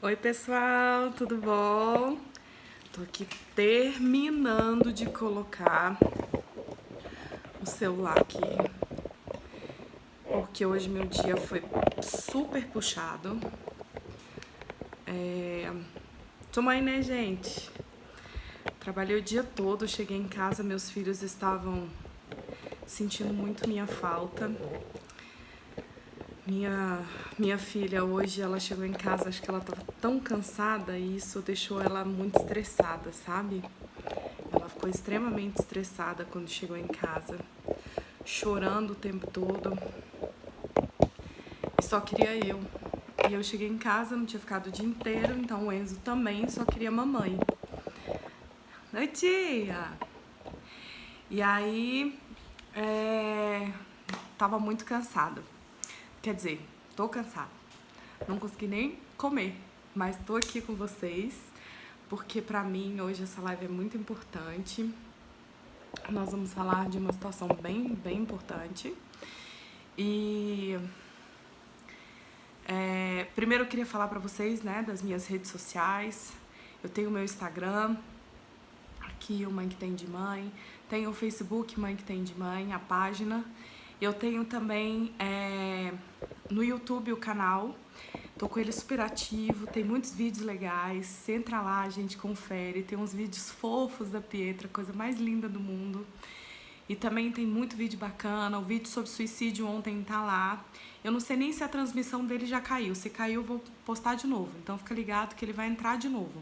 Oi pessoal, tudo bom? Tô aqui terminando de colocar o celular aqui, porque hoje meu dia foi super puxado. Sou mãe, né, gente? Trabalhei o dia todo, cheguei em casa, meus filhos estavam sentindo muito minha falta. Minha filha hoje, ela chegou em casa, acho que ela tava tão cansada e isso deixou ela muito estressada, sabe? Ela ficou extremamente estressada quando chegou em casa, chorando o tempo todo e só queria eu. E eu cheguei em casa, não tinha ficado o dia inteiro, então o Enzo também só queria mamãe. Oi, tia! E aí, tava muito cansado. Quer dizer, tô cansada. Não consegui nem comer, mas tô aqui com vocês, porque pra mim hoje essa live é muito importante. Nós vamos falar de uma situação bem importante. E primeiro eu queria falar pra vocês, né, das minhas redes sociais. Eu tenho o meu Instagram, aqui o Mãe que Tem de Mãe. Tenho o Facebook Mãe que Tem de Mãe, a página. Eu tenho também no YouTube o canal. Tô com ele super ativo, tem muitos vídeos legais. Você entra lá, a gente confere. Tem uns vídeos fofos da Pietra, coisa mais linda do mundo. E também tem muito vídeo bacana. O vídeo sobre suicídio ontem tá lá. Eu não sei nem se a transmissão dele já caiu. Se caiu, eu vou postar de novo. Então fica ligado que ele vai entrar de novo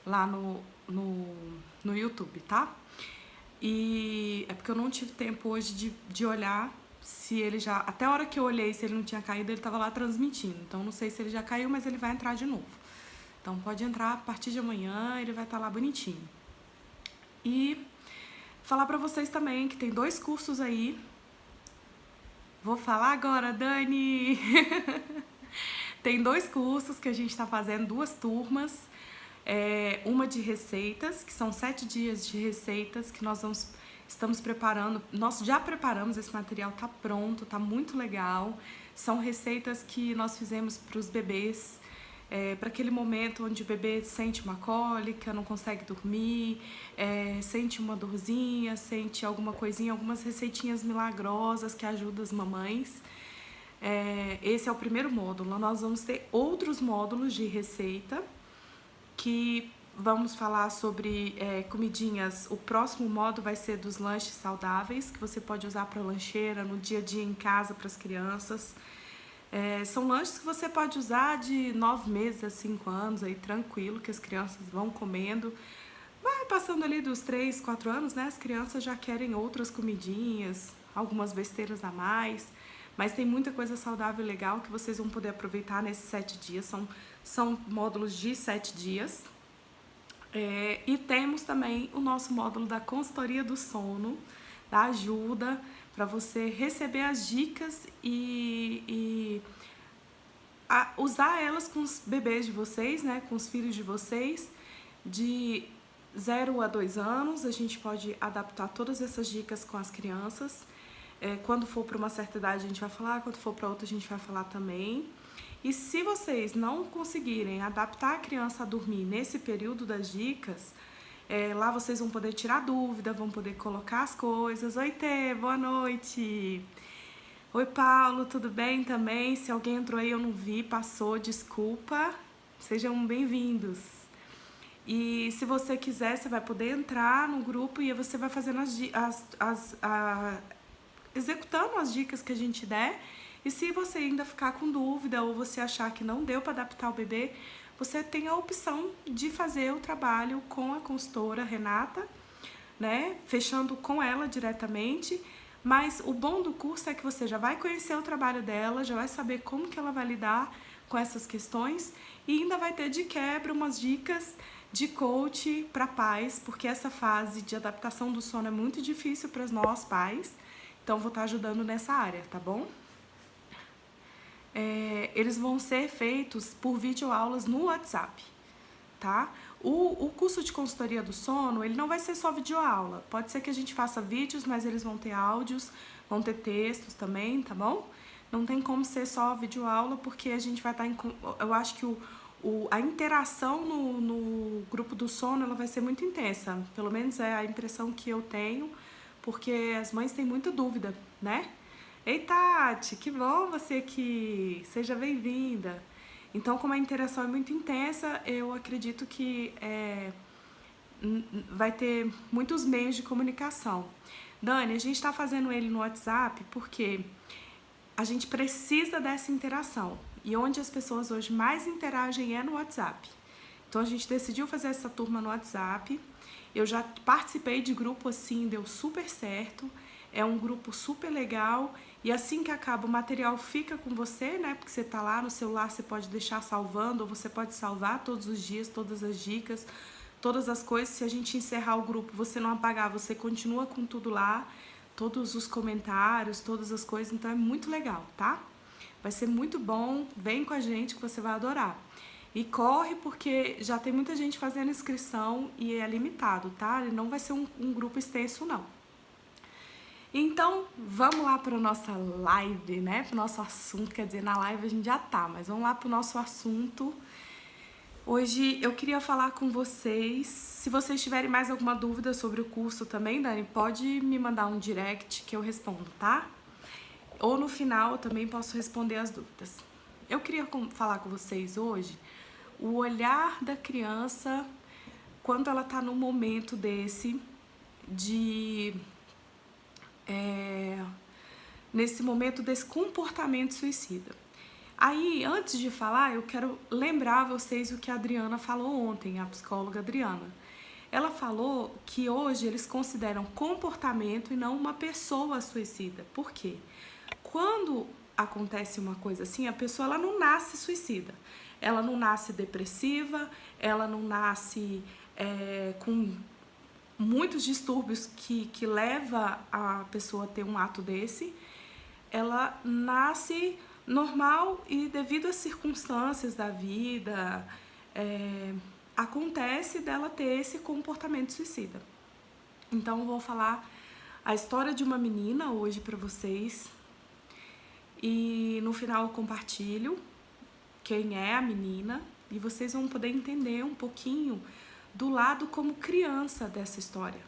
lá no YouTube, tá? E é porque eu não tive tempo hoje de olhar se ele já... Até a hora que eu olhei, se ele não tinha caído, ele tava lá transmitindo. Então não sei se ele já caiu, mas ele vai entrar de novo. Então pode entrar a partir de amanhã, ele vai estar lá bonitinho. E falar pra vocês também que tem 2 cursos aí. Vou falar agora, Dani! Tem 2 cursos que a gente tá fazendo, 2 turmas. Uma de receitas, que são 7 dias de receitas que estamos preparando. Nós já preparamos, esse material tá pronto, tá muito legal. São receitas que nós fizemos para os bebês, para aquele momento onde o bebê sente uma cólica, não consegue dormir, sente uma dorzinha, sente alguma coisinha, algumas receitinhas milagrosas que ajudam as mamães. Esse é o primeiro módulo. Nós vamos ter outros módulos de receita que vamos falar sobre comidinhas. O próximo módulo vai ser dos lanches saudáveis, que você pode usar para lancheira, no dia a dia em casa para as crianças. São lanches que você pode usar de 9 meses a 5 anos, aí tranquilo, que as crianças vão comendo. Vai passando ali dos 3, 4 anos, né? As crianças já querem outras comidinhas, algumas besteiras a mais. Mas tem muita coisa saudável e legal que vocês vão poder aproveitar nesses 7 dias. São módulos de 7 dias. E temos também o nosso módulo da consultoria do sono, da ajuda, para você receber as dicas e usar elas com os bebês de vocês, né, com os filhos de vocês, de 0 a 2 anos. A gente pode adaptar todas essas dicas com as crianças. Quando for para uma certa idade a gente vai falar, quando for para outra a gente vai falar também. E se vocês não conseguirem adaptar a criança a dormir nesse período das dicas, lá vocês vão poder tirar dúvida, vão poder colocar as coisas. Oi, Tê, boa noite! Oi, Paulo, tudo bem também? Se alguém entrou aí eu não vi, passou, desculpa. Sejam bem-vindos. E se você quiser, você vai poder entrar no grupo e você vai fazendo executando as dicas que a gente der. E se você ainda ficar com dúvida ou você achar que não deu para adaptar o bebê, você tem a opção de fazer o trabalho com a consultora Renata, né? Fechando com ela diretamente. Mas o bom do curso é que você já vai conhecer o trabalho dela, já vai saber como que ela vai lidar com essas questões e ainda vai ter de quebra umas dicas de coach para pais, porque essa fase de adaptação do sono é muito difícil para nós pais. Então vou estar ajudando nessa área, tá bom? Eles vão ser feitos por videoaulas no WhatsApp, tá? O curso de consultoria do sono, ele não vai ser só videoaula. Pode ser que a gente faça vídeos, mas eles vão ter áudios, vão ter textos também, tá bom? Não tem como ser só videoaula, porque a gente vai estar eu acho que a interação no grupo do sono ela vai ser muito intensa. Pelo menos é a impressão que eu tenho, porque as mães têm muita dúvida, né? Ei, Tati, que bom você aqui, seja bem-vinda. Então, como a interação é muito intensa, eu acredito que vai ter muitos meios de comunicação. Dani, a gente está fazendo ele no WhatsApp porque a gente precisa dessa interação. E onde as pessoas hoje mais interagem é no WhatsApp. Então, a gente decidiu fazer essa turma no WhatsApp. Eu já participei de grupo assim, deu super certo. É um grupo super legal. E assim que acaba, o material fica com você, né? Porque você tá lá no celular, você pode deixar salvando, ou você pode salvar todos os dias, todas as dicas, todas as coisas. Se a gente encerrar o grupo, você não apagar, você continua com tudo lá, todos os comentários, todas as coisas. Então é muito legal, tá? Vai ser muito bom. Vem com a gente que você vai adorar. E corre porque já tem muita gente fazendo inscrição e é limitado, tá? Não vai ser um grupo extenso, não. Então, vamos lá para a nossa live, né? Para o nosso assunto, quer dizer, na live a gente já tá, mas vamos lá para o nosso assunto. Hoje eu queria falar com vocês, se vocês tiverem mais alguma dúvida sobre o curso também, Dani, pode me mandar um direct que eu respondo, tá? Ou no final eu também posso responder as dúvidas. Eu queria falar com vocês hoje o olhar da criança quando ela tá num momento desse de... nesse momento desse comportamento suicida. Aí, antes de falar, eu quero lembrar a vocês o que a Adriana falou ontem, a psicóloga Adriana. Ela falou que hoje eles consideram comportamento e não uma pessoa suicida. Por quê? Quando acontece uma coisa assim, a pessoa ela não nasce suicida. Ela não nasce depressiva, ela não nasce com muitos distúrbios que leva a pessoa a ter um ato desse. Ela nasce normal e devido às circunstâncias da vida, acontece dela ter esse comportamento suicida. Então eu vou falar a história de uma menina hoje para vocês e no final eu compartilho quem é a menina e vocês vão poder entender um pouquinho do lado como criança dessa história,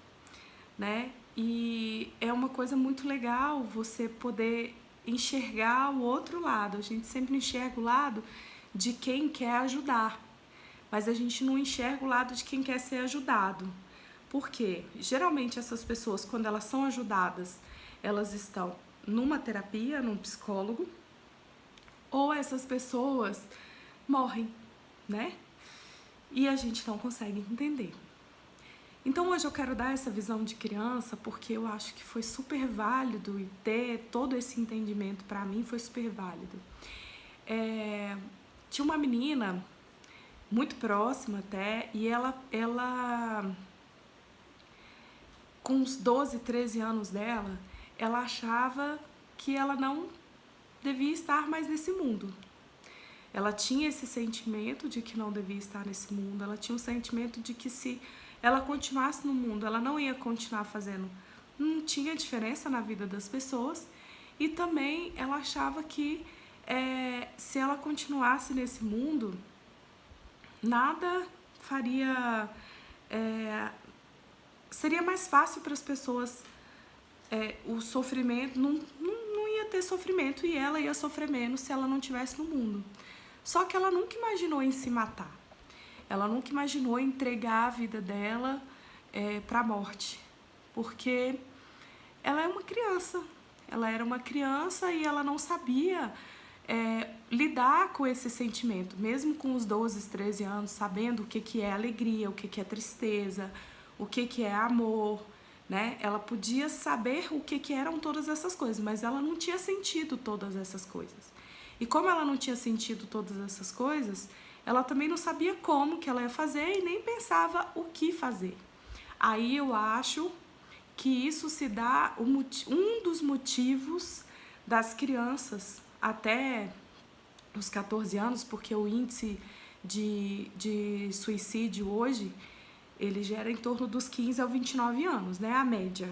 né? E é uma coisa muito legal você poder enxergar o outro lado. A gente sempre enxerga o lado de quem quer ajudar, mas a gente não enxerga o lado de quem quer ser ajudado. Por quê? Geralmente essas pessoas, quando elas são ajudadas, elas estão numa terapia, num psicólogo, ou essas pessoas morrem, né? E a gente não consegue entender. Então hoje eu quero dar essa visão de criança porque eu acho que foi super válido e ter todo esse entendimento pra mim foi super válido. Tinha uma menina muito próxima até e ela com uns 12, 13 anos dela, ela achava que ela não devia estar mais nesse mundo. Ela tinha esse sentimento de que não devia estar nesse mundo, ela tinha um sentimento de que se ela continuasse no mundo, ela não ia continuar fazendo, não tinha diferença na vida das pessoas, e também ela achava que se ela continuasse nesse mundo, nada faria, seria mais fácil para as pessoas, o sofrimento, não ia ter sofrimento e ela ia sofrer menos se ela não estivesse no mundo. Só que ela nunca imaginou em se matar. Ela nunca imaginou entregar a vida dela para a morte. Porque ela é uma criança. Ela era uma criança e ela não sabia lidar com esse sentimento. Mesmo com os 12, 13 anos, sabendo o que é alegria, o que é tristeza, o que é amor, né? Ela podia saber o que eram todas essas coisas, mas ela não tinha sentido todas essas coisas. E como ela não tinha sentido todas essas coisas, ela também não sabia como que ela ia fazer e nem pensava o que fazer. Aí eu acho que isso se dá um dos motivos das crianças até os 14 anos, porque o índice de suicídio hoje, ele gera em torno dos 15 a 29 anos, né? A média.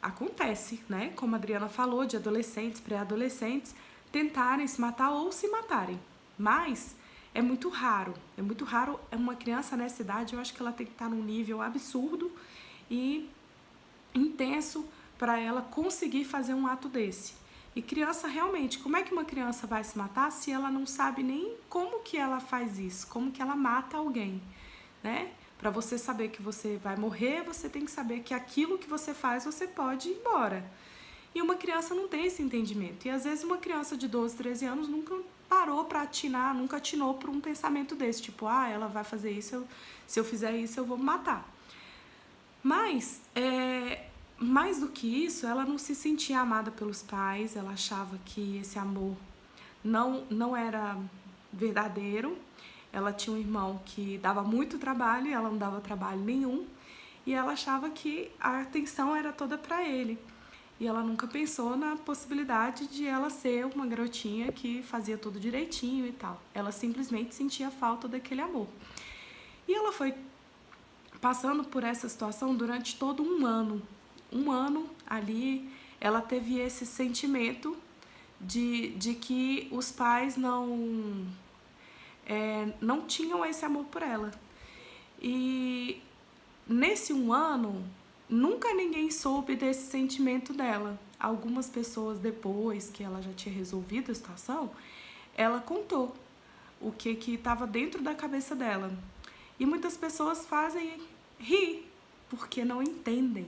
Acontece, né? Como a Adriana falou, de adolescentes, pré-adolescentes, tentarem se matar ou se matarem. Mas é muito raro. É muito raro uma criança nessa idade, eu acho que ela tem que estar num nível absurdo e intenso para ela conseguir fazer um ato desse. E criança, realmente, como é que uma criança vai se matar se ela não sabe nem como que ela faz isso, como que ela mata alguém, né? Para você saber que você vai morrer, você tem que saber que aquilo que você faz, você pode ir embora. E uma criança não tem esse entendimento. E às vezes uma criança de 12, 13 anos nunca parou para atinar, nunca atinou por um pensamento desse, tipo, ah, ela vai fazer isso, se eu fizer isso eu vou me matar. Mas, mais do que isso, ela não se sentia amada pelos pais, ela achava que esse amor não era verdadeiro. Ela tinha um irmão que dava muito trabalho e ela não dava trabalho nenhum, e ela achava que a atenção era toda para ele. E ela nunca pensou na possibilidade de ela ser uma garotinha que fazia tudo direitinho e tal. Ela simplesmente sentia falta daquele amor. E ela foi passando por essa situação durante todo um ano. Um ano ali, ela teve esse sentimento de que os pais não tinham esse amor por ela. E nesse um ano, nunca ninguém soube desse sentimento dela. Algumas pessoas, depois que ela já tinha resolvido a situação, ela contou o que estava dentro da cabeça dela. E muitas pessoas fazem rir, porque não entendem,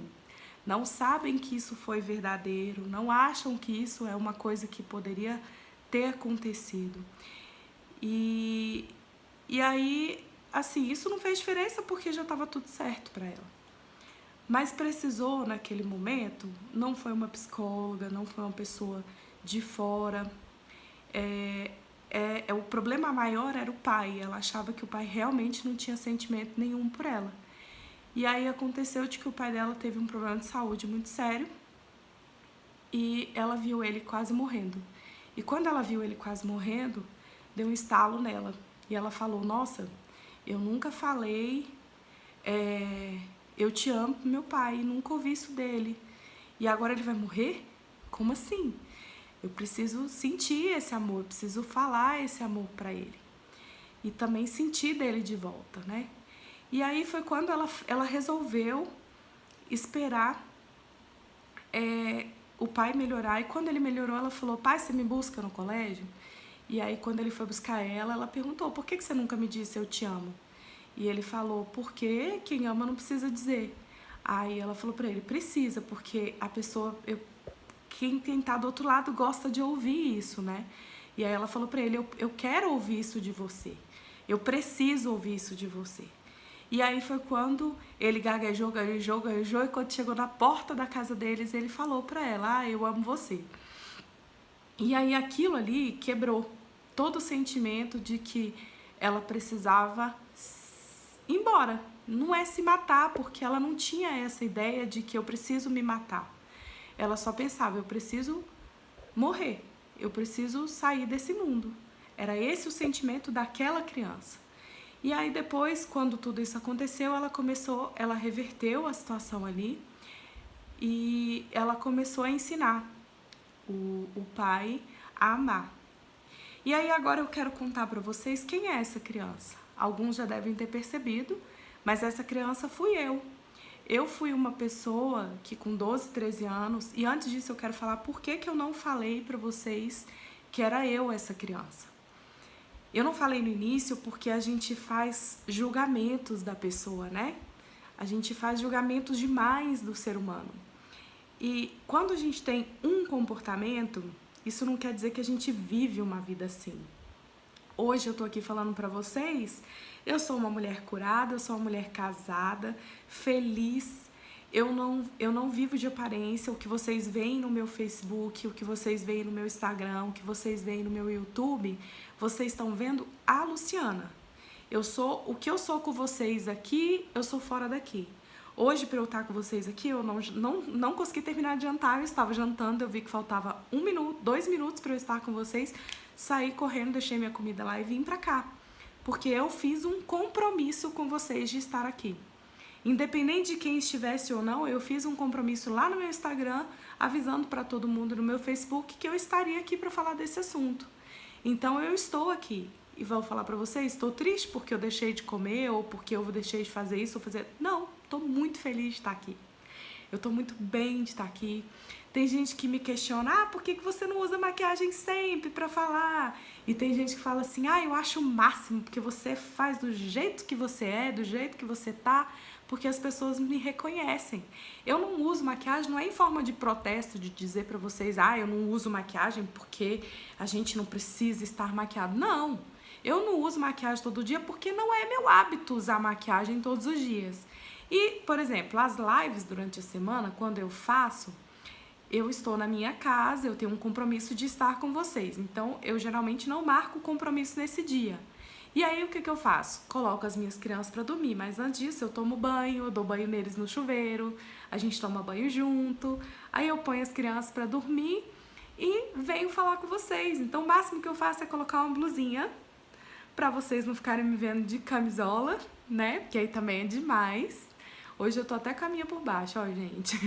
não sabem que isso foi verdadeiro, não acham que isso é uma coisa que poderia ter acontecido. E aí, assim, isso não fez diferença porque já estava tudo certo para ela. Mas precisou, naquele momento, não foi uma psicóloga, não foi uma pessoa de fora. O problema maior era o pai. Ela achava que o pai realmente não tinha sentimento nenhum por ela. E aí aconteceu de que o pai dela teve um problema de saúde muito sério e ela viu ele quase morrendo. E quando ela viu ele quase morrendo, deu um estalo nela. E ela falou, nossa, eu nunca falei, eu te amo pro meu pai, nunca ouvi isso dele. E agora ele vai morrer? Como assim? Eu preciso sentir esse amor, eu preciso falar esse amor pra ele. E também sentir dele de volta, né? E aí foi quando ela resolveu esperar o pai melhorar. E quando ele melhorou, ela falou, pai, você me busca no colégio? E aí quando ele foi buscar ela perguntou, por que você nunca me disse eu te amo? E ele falou, porque quem ama não precisa dizer. Aí ela falou pra ele, precisa, porque a pessoa, quem tá do outro lado gosta de ouvir isso, né? E aí ela falou pra ele, eu quero ouvir isso de você. Eu preciso ouvir isso de você. E aí foi quando ele gaguejou, e quando chegou na porta da casa deles, ele falou pra ela, eu amo você. E aí aquilo ali quebrou todo o sentimento de que ela precisava ir embora. Não é se matar, porque ela não tinha essa ideia de que eu preciso me matar. Ela só pensava, eu preciso morrer, eu preciso sair desse mundo. Era esse o sentimento daquela criança. E aí depois, quando tudo isso aconteceu, ela reverteu a situação ali e ela começou a ensinar o pai a amar. E aí agora eu quero contar para vocês quem é essa criança. Alguns já devem ter percebido, mas essa criança fui eu. Eu fui uma pessoa que com 12, 13 anos, e antes disso eu quero falar por que eu não falei para vocês que era eu essa criança. Eu não falei no início porque a gente faz julgamentos da pessoa, né? A gente faz julgamentos demais do ser humano. E quando a gente tem um comportamento, isso não quer dizer que a gente vive uma vida assim. Hoje eu tô aqui falando pra vocês, eu sou uma mulher curada, eu sou uma mulher casada, feliz. Eu não vivo de aparência. O que vocês veem no meu Facebook, o que vocês veem no meu Instagram, o que vocês veem no meu YouTube, vocês estão vendo a Luciana. O que eu sou com vocês aqui, eu sou fora daqui. Hoje, para eu estar com vocês aqui, eu não consegui terminar de jantar, eu estava jantando, eu vi que faltava 1 minuto, 2 minutos para eu estar com vocês, saí correndo, deixei minha comida lá e vim pra cá. Porque eu fiz um compromisso com vocês de estar aqui. Independente de quem estivesse ou não, eu fiz um compromisso lá no meu Instagram, avisando para todo mundo no meu Facebook que eu estaria aqui para falar desse assunto. Então eu estou aqui e vou falar pra vocês, estou triste porque eu deixei de comer ou porque eu deixei de fazer isso ou fazer... Não, tô muito feliz de estar aqui. Eu tô muito bem de estar aqui. Tem gente que me questiona, por que você não usa maquiagem sempre pra falar? E tem gente que fala assim, eu acho o máximo, porque você faz do jeito que você é, do jeito que você tá, porque as pessoas me reconhecem. Eu não uso maquiagem, não é em forma de protesto, de dizer pra vocês, eu não uso maquiagem porque a gente não precisa estar maquiado. Não, eu não uso maquiagem todo dia porque não é meu hábito usar maquiagem todos os dias. E, por exemplo, as lives durante a semana, quando eu faço, eu estou na minha casa, eu tenho um compromisso de estar com vocês. Então, eu geralmente não marco compromisso nesse dia. E aí, o que eu faço? Coloco as minhas crianças para dormir, mas antes disso eu tomo banho, eu dou banho neles no chuveiro, a gente toma banho junto, aí eu ponho as crianças para dormir e venho falar com vocês. Então, o máximo que eu faço é colocar uma blusinha, para vocês não ficarem me vendo de camisola, né? Porque aí também é demais. Hoje eu tô até com a minha por baixo, ó, gente.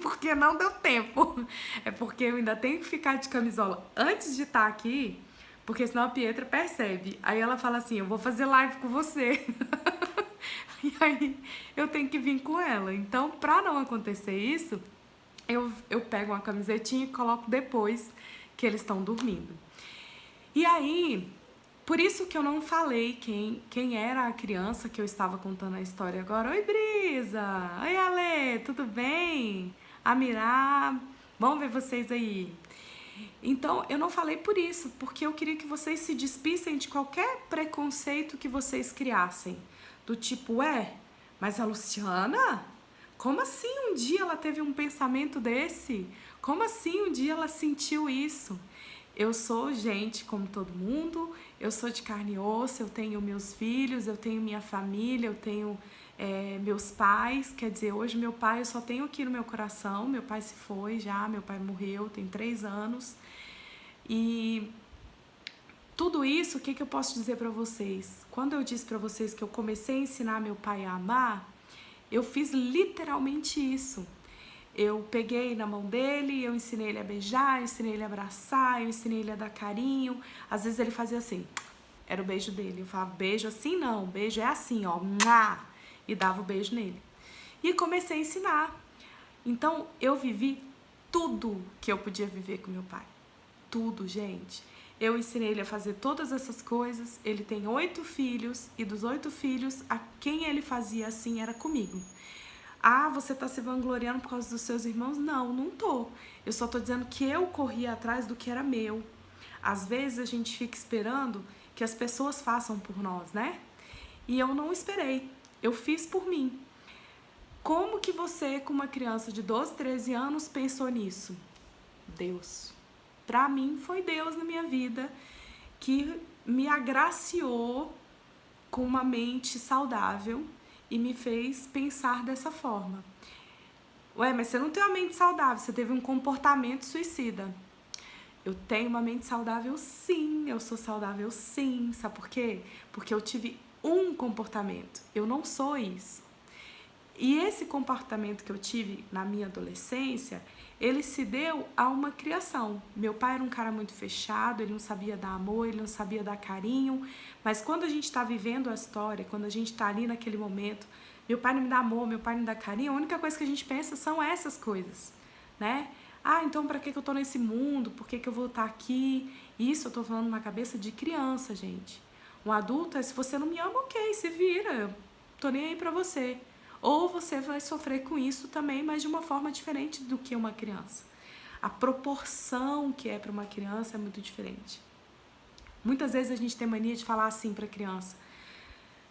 Porque não deu tempo. É porque eu ainda tenho que ficar de camisola antes de estar aqui, porque senão a Pietra percebe. Aí ela fala assim, eu vou fazer live com você. E aí eu tenho que vir com ela. Então, pra não acontecer isso, eu pego uma camisetinha e coloco depois que eles estão dormindo. E aí... Por isso que eu não falei quem era a criança que eu estava contando a história agora. Oi, Brisa! Oi, Ale! Tudo bem? Amirá! Bom ver vocês aí. Então, eu não falei por isso, porque eu queria que vocês se despissem de qualquer preconceito que vocês criassem. Do tipo, mas a Luciana? Como assim um dia ela teve um pensamento desse? Como assim um dia ela sentiu isso? Eu sou gente como todo mundo, eu sou de carne e osso, eu tenho meus filhos, eu tenho minha família, eu tenho meus pais. Quer dizer, hoje meu pai eu só tenho aqui no meu coração, meu pai se foi já, meu pai morreu, tem 3 anos. E tudo isso, o que eu posso dizer pra vocês? Quando eu disse pra vocês que eu comecei a ensinar meu pai a amar, eu fiz literalmente isso. Eu peguei na mão dele, eu ensinei ele a beijar, eu ensinei ele a abraçar, eu ensinei ele a dar carinho. Às vezes ele fazia assim, era o beijo dele. Eu falava, beijo assim não, beijo é assim, ó, e dava o beijo nele. E comecei a ensinar. Então, eu vivi tudo que eu podia viver com meu pai. Tudo, gente. Eu ensinei ele a fazer todas essas coisas. Ele tem 8 filhos e dos 8 filhos, a quem ele fazia assim era comigo. Você tá se vangloriando por causa dos seus irmãos? Não, não tô. Eu só tô dizendo que eu corri atrás do que era meu. Às vezes a gente fica esperando que as pessoas façam por nós, né? E eu não esperei. Eu fiz por mim. Como que você, com uma criança de 12, 13 anos, pensou nisso? Deus. Pra mim, foi Deus na minha vida que me agraciou com uma mente saudável e me fez pensar dessa forma. Mas você não tem uma mente saudável, você teve um comportamento suicida. Eu tenho uma mente saudável sim, eu sou saudável sim. Sabe por quê? Porque eu tive um comportamento, eu não sou isso. E esse comportamento que eu tive na minha adolescência, ele se deu a uma criação. Meu pai era um cara muito fechado, ele não sabia dar amor, ele não sabia dar carinho. Mas quando a gente está vivendo a história, quando a gente está ali naquele momento, meu pai não me dá amor, meu pai não me dá carinho, a única coisa que a gente pensa são essas coisas, né? Então pra que eu tô nesse mundo? Por que eu vou estar aqui? Isso eu tô falando na cabeça de criança, gente. Um adulto se você não me ama, ok, se vira, eu tô nem aí pra você. Ou você vai sofrer com isso também, mas de uma forma diferente do que uma criança. A proporção que é para uma criança é muito diferente. Muitas vezes a gente tem mania de falar assim para a criança: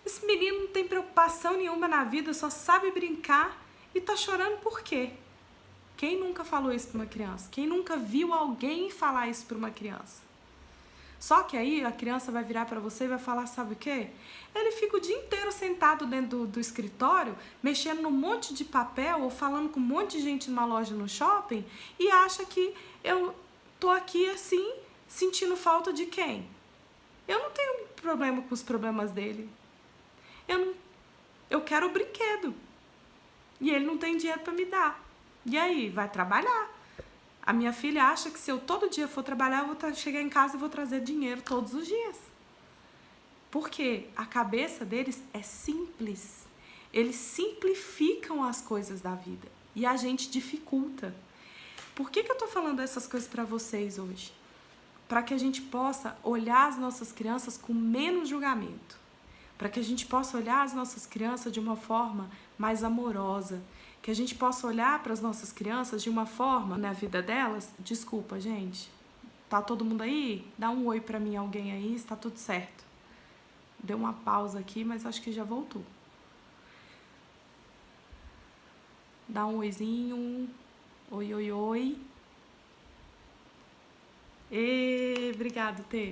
esse menino não tem preocupação nenhuma na vida, só sabe brincar e tá chorando por quê? Quem nunca falou isso para uma criança? Quem nunca viu alguém falar isso para uma criança? Só que aí a criança vai virar pra você e vai falar, sabe o quê? Ele fica o dia inteiro sentado dentro do escritório, mexendo num monte de papel ou falando com um monte de gente numa loja no shopping e acha que eu tô aqui assim, sentindo falta de quem? Eu não tenho problema com os problemas dele. Eu quero o brinquedo. E ele não tem dinheiro pra me dar. E aí? Vai trabalhar. A minha filha acha que se eu todo dia for trabalhar, eu vou chegar em casa e vou trazer dinheiro todos os dias. Porque a cabeça deles é simples. Eles simplificam as coisas da vida e a gente dificulta. Por que eu tô falando essas coisas para vocês hoje? Para que a gente possa olhar as nossas crianças com menos julgamento. Para que a gente possa olhar as nossas crianças de uma forma mais amorosa. Que a gente possa olhar para as nossas crianças de uma forma, na vida delas, desculpa, gente, tá todo mundo aí? Dá um oi para mim, alguém aí, está tudo certo. Deu uma pausa aqui, mas acho que já voltou. Dá um oizinho. Oi, oi, oi. Obrigado, Tê.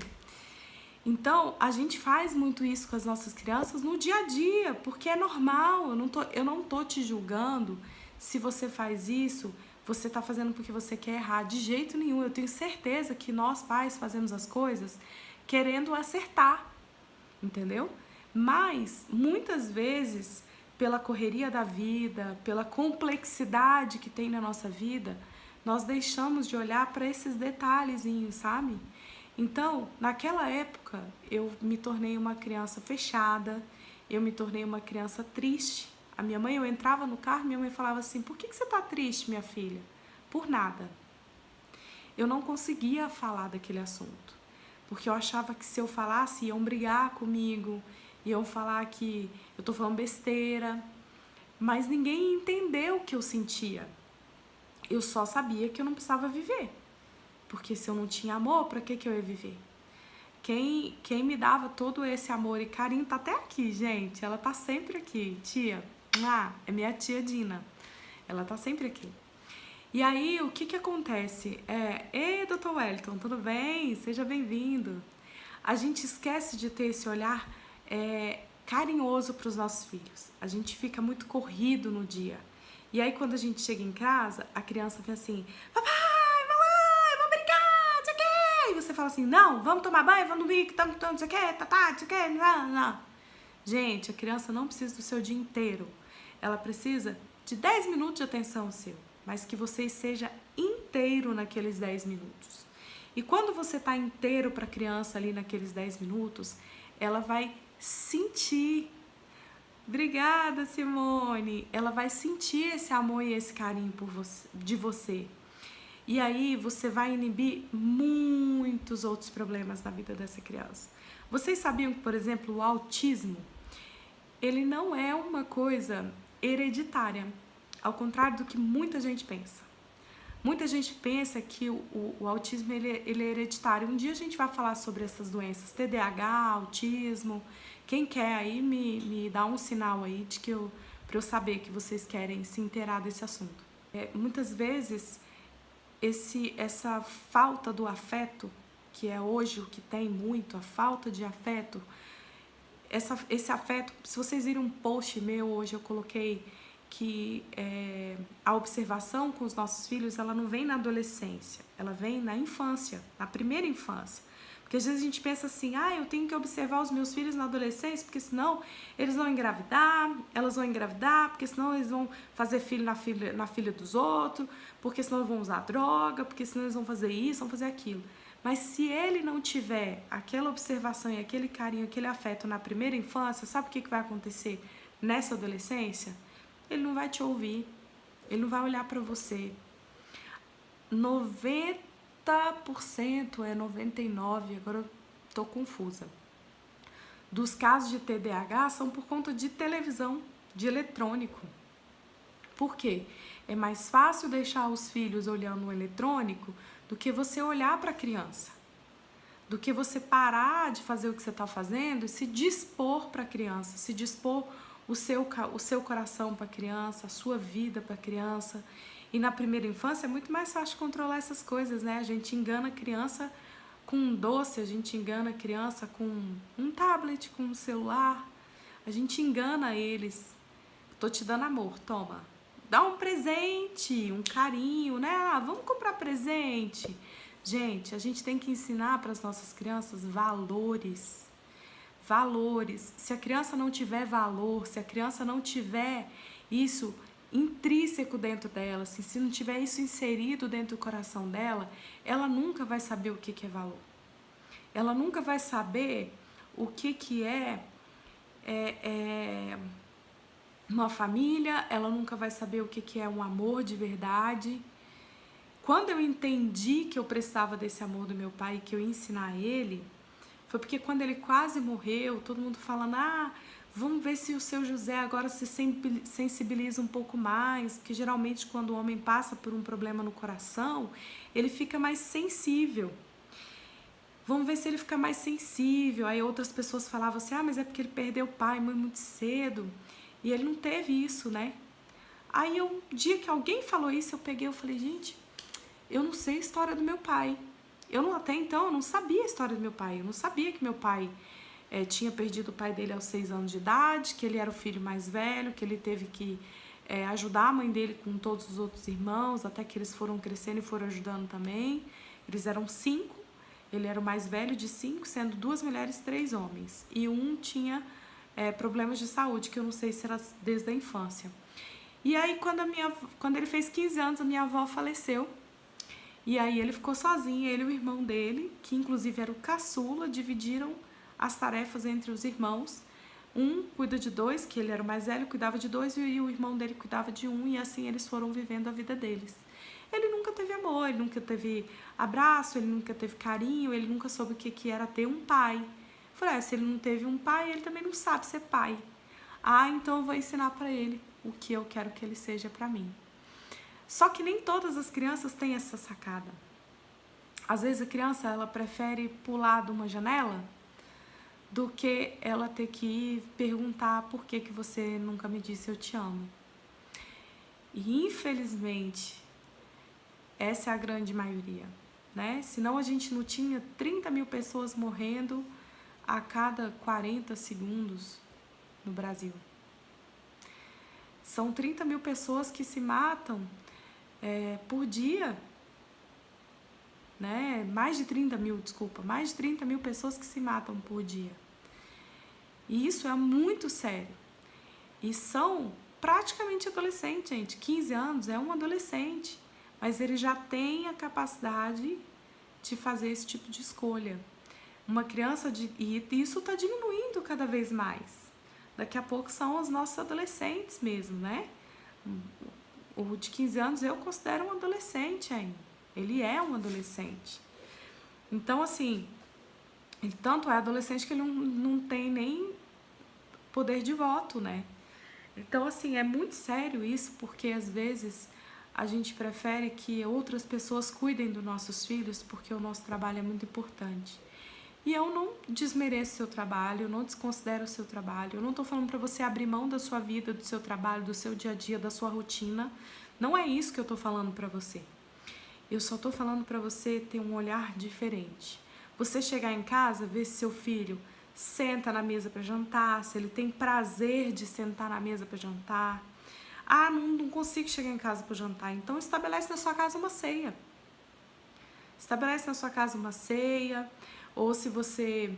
Então, a gente faz muito isso com as nossas crianças no dia a dia, porque é normal. Eu não tô te julgando se você faz isso, você tá fazendo porque você quer errar. De jeito nenhum. Eu tenho certeza que nós, pais, fazemos as coisas querendo acertar, entendeu? Mas, muitas vezes, pela correria da vida, pela complexidade que tem na nossa vida, nós deixamos de olhar para esses detalhezinhos, sabe? Então, naquela época, eu me tornei uma criança fechada, eu me tornei uma criança triste. A minha mãe, eu entrava no carro, minha mãe falava assim, por que você tá triste, minha filha? Por nada. Eu não conseguia falar daquele assunto, porque eu achava que se eu falasse, iam brigar comigo, iam falar que eu tô falando besteira, mas ninguém entendeu o que eu sentia. Eu só sabia que eu não precisava viver. Porque se eu não tinha amor, pra que eu ia viver? Quem me dava todo esse amor e carinho tá até aqui, gente. Ela tá sempre aqui. Tia, é minha tia Dina. Ela tá sempre aqui. E aí, o que acontece? Ei, Dr. Wellington, tudo bem? Seja bem-vindo. A gente esquece de ter esse olhar carinhoso para os nossos filhos. A gente fica muito corrido no dia. E aí, quando a gente chega em casa, a criança fica assim, papai, mamãe, vamos brincar, não sei o quê. E você fala assim, não, vamos tomar banho, vamos dormir, não sei o quê, não sei o quê, não. Gente, a criança não precisa do seu dia inteiro. Ela precisa de 10 minutos de atenção seu, mas que você seja inteiro naqueles 10 minutos. E quando você está inteiro para a criança ali naqueles 10 minutos, ela vai sentir. Obrigada, Simone. Ela vai sentir esse amor e esse carinho de você. E aí você vai inibir muitos outros problemas na vida dessa criança. Vocês sabiam que, por exemplo, o autismo, ele não é uma coisa hereditária, ao contrário do que muita gente pensa. Muita gente pensa que o autismo ele é hereditário. Um dia a gente vai falar sobre essas doenças, TDAH, autismo. Quem quer aí me dá um sinal aí de que para eu saber que vocês querem se inteirar desse assunto. Muitas vezes essa falta do afeto, que é hoje o que tem muito, a falta de afeto, esse afeto, se vocês viram um post meu hoje, eu coloquei que a observação com os nossos filhos, ela não vem na adolescência, ela vem na infância, na primeira infância. Porque às vezes a gente pensa assim, eu tenho que observar os meus filhos na adolescência, porque senão eles vão engravidar, elas vão engravidar, porque senão eles vão fazer filho na filha dos outros, porque senão eles vão usar droga, porque senão eles vão fazer isso, vão fazer aquilo. Mas se ele não tiver aquela observação e aquele carinho, aquele afeto na primeira infância, sabe o que vai acontecer nessa adolescência? Ele não vai te ouvir, ele não vai olhar para você. 90% 99%, agora eu tô confusa. Dos casos de TDAH são por conta de televisão, de eletrônico. Por quê? É mais fácil deixar os filhos olhando o eletrônico do que você olhar para a criança. Do que você parar de fazer o que você está fazendo e se dispor para a criança, se dispor o seu coração para a criança, a sua vida para a criança. E na primeira infância é muito mais fácil controlar essas coisas, né? A gente engana a criança com um doce, a gente engana a criança com um tablet, com um celular. A gente engana eles. Tô te dando amor, toma. Dá um presente, um carinho, né? Vamos comprar presente. Gente, a gente tem que ensinar para as nossas crianças valores. Valores. Se a criança não tiver valor, se a criança não tiver isso intrínseco dentro dela, assim, se não tiver isso inserido dentro do coração dela, ela nunca vai saber o que é valor. Ela nunca vai saber o que é uma família, ela nunca vai saber o que é um amor de verdade. Quando eu entendi que eu precisava desse amor do meu pai e que eu ia ensinar ele, foi porque quando ele quase morreu, todo mundo falando, vamos ver se o seu José agora se sensibiliza um pouco mais, porque geralmente quando o homem passa por um problema no coração, ele fica mais sensível. Vamos ver se ele fica mais sensível. Aí outras pessoas falavam assim, mas é porque ele perdeu o pai muito cedo. E ele não teve isso, né? Aí um dia que alguém falou isso, eu falei, gente, eu não sei a história do meu pai. Até então, eu não sabia a história do meu pai. Eu não sabia que meu pai tinha perdido o pai dele aos 6 anos de idade, que ele era o filho mais velho, que ele teve que ajudar a mãe dele com todos os outros irmãos, até que eles foram crescendo e foram ajudando também. Eles eram 5, ele era o mais velho de 5, sendo 2 mulheres e 3 homens. E um tinha problemas de saúde, que eu não sei se era desde a infância. E aí, quando ele fez 15 anos, a minha avó faleceu. E aí ele ficou sozinho, ele e o irmão dele, que inclusive era o caçula, dividiram as tarefas entre os irmãos. Um cuida de 2, que ele era o mais velho, cuidava de 2, e o irmão dele cuidava de 1, e assim eles foram vivendo a vida deles. Ele nunca teve amor, ele nunca teve abraço, ele nunca teve carinho, ele nunca soube o que era ter um pai. Eu falei, se ele não teve um pai, ele também não sabe ser pai. Então eu vou ensinar para ele o que eu quero que ele seja para mim. Só que nem todas as crianças têm essa sacada. Às vezes a criança, ela prefere pular de uma janela do que ela ter que ir perguntar por que você nunca me disse eu te amo. E infelizmente, essa é a grande maioria, né? Senão a gente não tinha 30 mil pessoas morrendo a cada 40 segundos no Brasil. São 30 mil pessoas que se matam por dia, né? Mais de 30 mil pessoas que se matam por dia. E isso é muito sério. E são praticamente adolescentes, gente. 15 anos é um adolescente, mas ele já tem a capacidade de fazer esse tipo de escolha. Uma criança, e isso está diminuindo cada vez mais. Daqui a pouco são os nossos adolescentes mesmo, né? O de 15 anos eu considero um adolescente ainda. Ele é um adolescente. Então, assim, ele tanto é adolescente que ele não tem nem poder de voto, né? Então, assim, é muito sério isso, porque às vezes a gente prefere que outras pessoas cuidem dos nossos filhos, porque o nosso trabalho é muito importante. E eu não desmereço o seu trabalho, eu não desconsidero o seu trabalho, eu não tô falando pra você abrir mão da sua vida, do seu trabalho, do seu dia a dia, da sua rotina. Não é isso que eu tô falando pra você. Eu só tô falando pra você ter um olhar diferente. Você chegar em casa, ver se seu filho senta na mesa pra jantar, se ele tem prazer de sentar na mesa pra jantar. Não consigo chegar em casa pra jantar. Então estabelece na sua casa uma ceia. Estabelece na sua casa uma ceia. Ou se você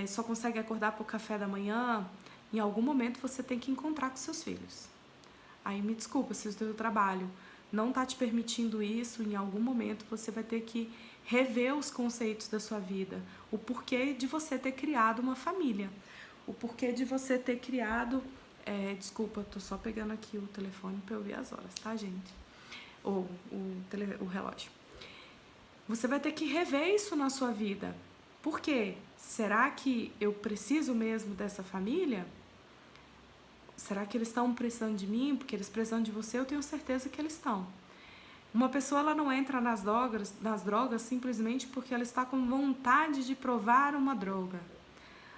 só consegue acordar para o café da manhã, em algum momento você tem que encontrar com seus filhos. Aí me desculpa, se o seu trabalho não está te permitindo isso, em algum momento você vai ter que rever os conceitos da sua vida. O porquê de você ter criado uma família. O porquê de você ter criado... desculpa, tô só pegando aqui o telefone para eu ver as horas, tá, gente? Ou o relógio. Você vai ter que rever isso na sua vida. Por quê? Será que eu preciso mesmo dessa família? Será que eles estão precisando de mim? Porque eles precisam de você, eu tenho certeza que eles estão. Uma pessoa, ela não entra nas drogas simplesmente porque ela está com vontade de provar uma droga.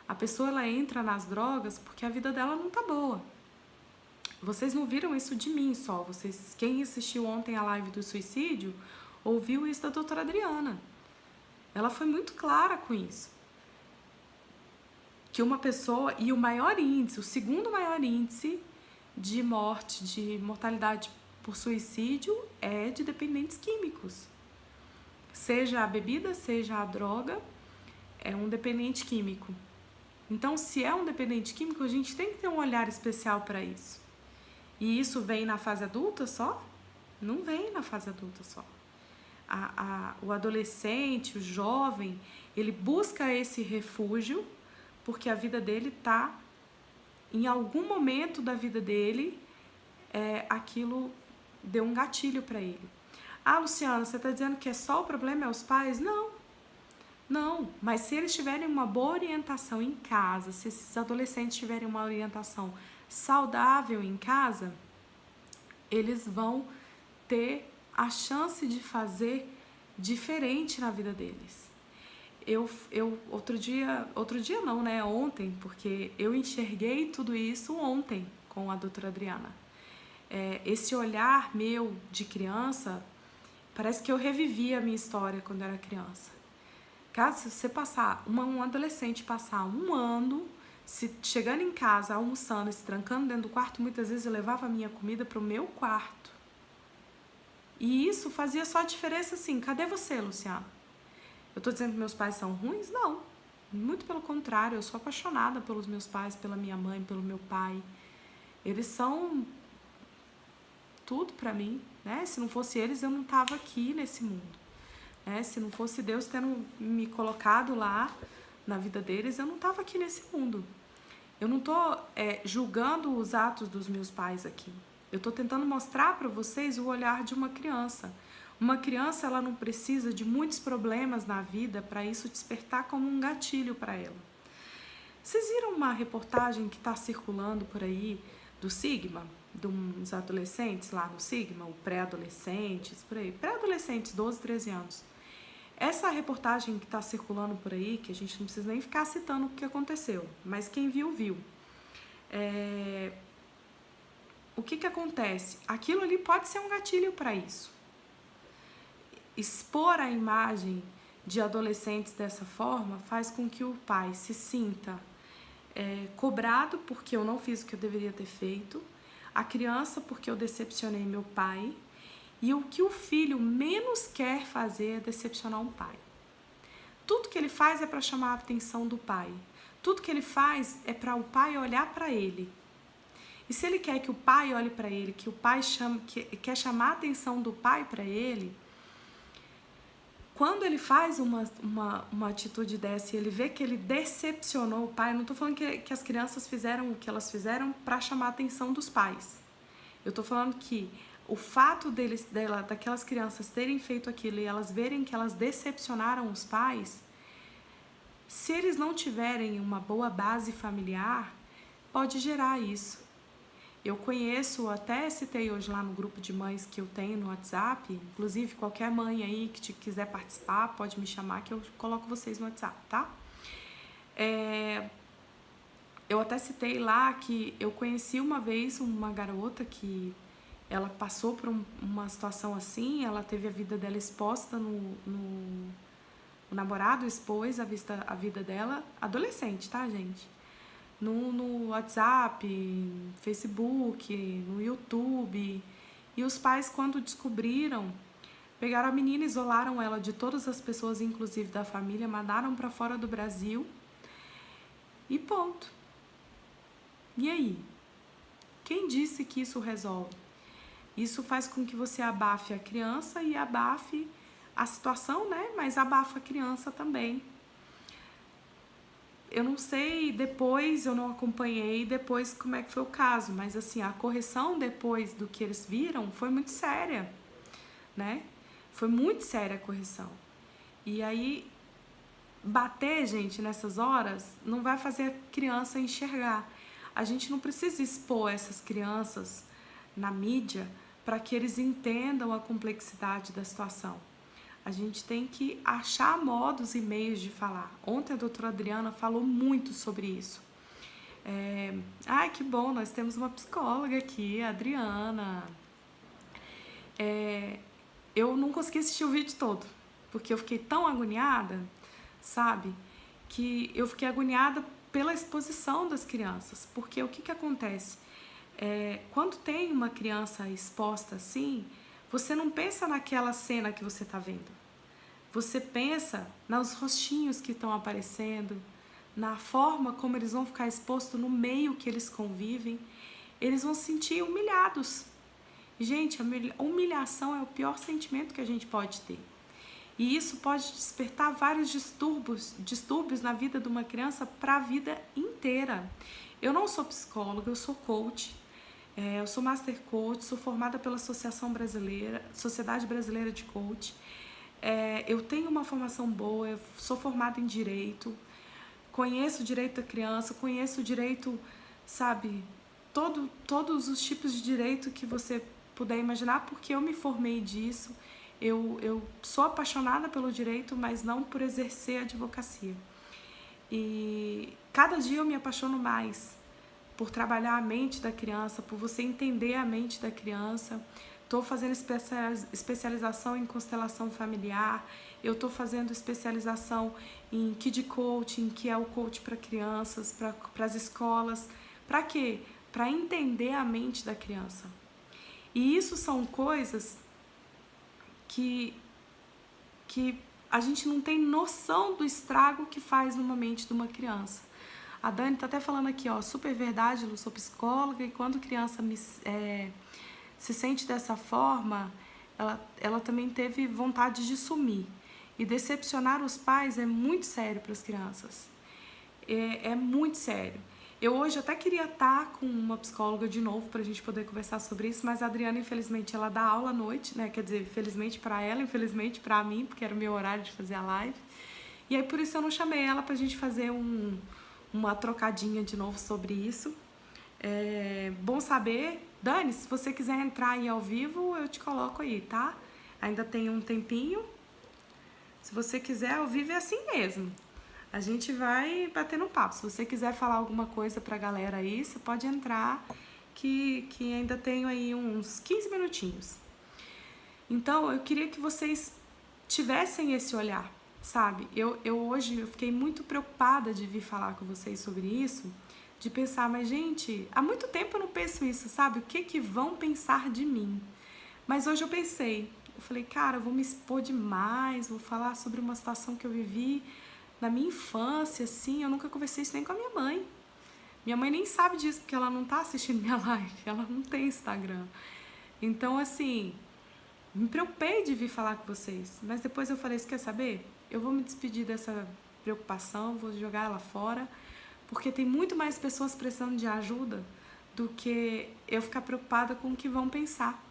A pessoa, ela entra nas drogas porque a vida dela não tá boa. Vocês não viram isso de mim só. Quem assistiu ontem a live do suicídio, ouviu isso da doutora Adriana. Ela foi muito clara com isso. Que uma pessoa, e o segundo maior índice de morte, de mortalidade por suicídio é de dependentes químicos. Seja a bebida, seja a droga, é um dependente químico. Então, se é um dependente químico, a gente tem que ter um olhar especial para isso. E isso vem na fase adulta só? Não vem na fase adulta só. O adolescente, o jovem, ele busca esse refúgio porque a vida dele tá, em algum momento da vida dele, aquilo deu um gatilho para ele. Ah, Luciana, você está dizendo que é só o problema é os pais? Não, mas se eles tiverem uma boa orientação em casa, se esses adolescentes tiverem uma orientação saudável em casa, eles vão ter a chance de fazer diferente na vida deles. Outro dia não, né? Ontem, porque eu enxerguei tudo isso ontem com a doutora Adriana. Esse olhar meu de criança, parece que eu revivi a minha história quando eu era criança. Caso você passar, um adolescente passar um ano chegando em casa, almoçando, se trancando dentro do quarto, muitas vezes eu levava a minha comida para o meu quarto. E isso fazia só a diferença assim, cadê você, Luciana? Eu tô dizendo que meus pais são ruins? Não. Muito pelo contrário, eu sou apaixonada pelos meus pais, pela minha mãe, pelo meu pai. Eles são tudo pra mim, né? Se não fosse eles, eu não tava aqui nesse mundo. Se não fosse Deus tendo me colocado lá na vida deles, eu não tava aqui nesse mundo. Eu não tô julgando os atos dos meus pais aqui. Eu tô tentando mostrar para vocês o olhar de uma criança. Uma criança, ela não precisa de muitos problemas na vida para isso despertar como um gatilho para ela. Vocês viram uma reportagem que está circulando por aí do Sigma, dos adolescentes lá no Sigma, o pré-adolescentes, por aí, pré-adolescentes, 12, 13 anos. Essa reportagem que está circulando por aí, que a gente não precisa nem ficar citando o que aconteceu, mas quem viu, viu. O que acontece? Aquilo ali pode ser um gatilho para isso. Expor a imagem de adolescentes dessa forma faz com que o pai se sinta cobrado porque eu não fiz o que eu deveria ter feito, a criança porque eu decepcionei meu pai, e o que o filho menos quer fazer é decepcionar um pai. Tudo que ele faz é para chamar a atenção do pai. Tudo que ele faz é para o pai olhar para ele. E se ele quer que o pai olhe para ele, que o pai quer chamar a atenção do pai para ele, quando ele faz uma atitude dessa e ele vê que ele decepcionou o pai, não estou falando que as crianças fizeram o que elas fizeram para chamar a atenção dos pais. Eu estou falando que o fato daquelas crianças terem feito aquilo e elas verem que elas decepcionaram os pais, se eles não tiverem uma boa base familiar, pode gerar isso. Eu conheço, até citei hoje lá no grupo de mães que eu tenho no WhatsApp, inclusive qualquer mãe aí que quiser participar, pode me chamar que eu coloco vocês no WhatsApp, tá? Eu até citei lá que eu conheci uma vez uma garota que ela passou por uma situação assim, ela teve a vida dela exposta o namorado expôs a vida dela, adolescente, tá, gente? No WhatsApp, Facebook, no YouTube. E os pais, quando descobriram, pegaram a menina, isolaram ela de todas as pessoas, inclusive da família, mandaram para fora do Brasil e ponto. E aí? Quem disse que isso resolve? Isso faz com que você abafe a criança e abafe a situação, né? Mas abafa a criança também. Eu não sei depois, eu não acompanhei depois como é que foi o caso, mas assim, a correção depois do que eles viram foi muito séria, né? Foi muito séria a correção. E aí, bater, gente, nessas horas, não vai fazer a criança enxergar. A gente não precisa expor essas crianças na mídia para que eles entendam a complexidade da situação. A gente tem que achar modos e meios de falar. Ontem a doutora Adriana falou muito sobre isso. Ai, que bom, nós temos uma psicóloga aqui, a Adriana. Eu não consegui assistir o vídeo todo, porque eu fiquei tão agoniada, sabe? Que eu fiquei agoniada pela exposição das crianças. Porque o que acontece? Quando tem uma criança exposta assim, você não pensa naquela cena que você está vendo. Você pensa nos rostinhos que estão aparecendo, na forma como eles vão ficar expostos no meio que eles convivem. eles vão se sentir humilhados. Gente, a humilhação é o pior sentimento que a gente pode ter. E isso pode despertar vários distúrbios na vida de uma criança para a vida inteira. Eu não sou psicóloga, eu sou coach. Eu sou Master Coach, sou formada pela Sociedade Brasileira de Coach. Eu tenho uma formação boa, eu sou formada em Direito, conheço o direito da criança, conheço o direito, sabe, todos os tipos de direito que você puder imaginar, porque eu me formei disso. Eu sou apaixonada pelo direito, mas não por exercer a advocacia. E cada dia eu me apaixono mais por trabalhar a mente da criança, por você entender a mente da criança. Estou fazendo especialização em constelação familiar, eu estou fazendo especialização em Kid Coaching, que é o coach para crianças, para as escolas. Para quê? Para entender a mente da criança. E isso são coisas que a gente não tem noção do estrago que faz numa mente de uma criança. A Dani tá até falando aqui, ó, super verdade, eu sou psicóloga, e quando criança se sente dessa forma, ela também teve vontade de sumir. E decepcionar os pais é muito sério para as crianças. É muito sério. Eu hoje até queria estar com uma psicóloga de novo para a gente poder conversar sobre isso, mas a Adriana, infelizmente, ela dá aula à noite, né? Quer dizer, felizmente para ela, infelizmente para mim, porque era o meu horário de fazer a live. E aí por isso eu não chamei ela para a gente fazer uma trocadinha de novo sobre isso. Bom saber. Dani, se você quiser entrar aí ao vivo, eu te coloco aí, tá? Ainda tem um tempinho. Se você quiser, ao vivo é assim mesmo. A gente vai batendo papo. Se você quiser falar alguma coisa pra galera aí, você pode entrar, que ainda tenho aí uns 15 minutinhos. Então, eu queria que vocês tivessem esse olhar, sabe? Hoje eu fiquei muito preocupada de vir falar com vocês sobre isso, de pensar, mas gente, há muito tempo eu não penso isso, sabe? O que vão pensar de mim? Mas hoje eu pensei, eu falei, cara, eu vou me expor demais, vou falar sobre uma situação que eu vivi na minha infância, assim, eu nunca conversei isso nem com a minha mãe. Minha mãe nem sabe disso, porque ela não tá assistindo minha live, ela não tem Instagram. Então, assim, me preocupei de vir falar com vocês, mas depois eu falei, você quer saber? Eu vou me despedir dessa preocupação, vou jogar ela fora, porque tem muito mais pessoas precisando de ajuda do que eu ficar preocupada com o que vão pensar.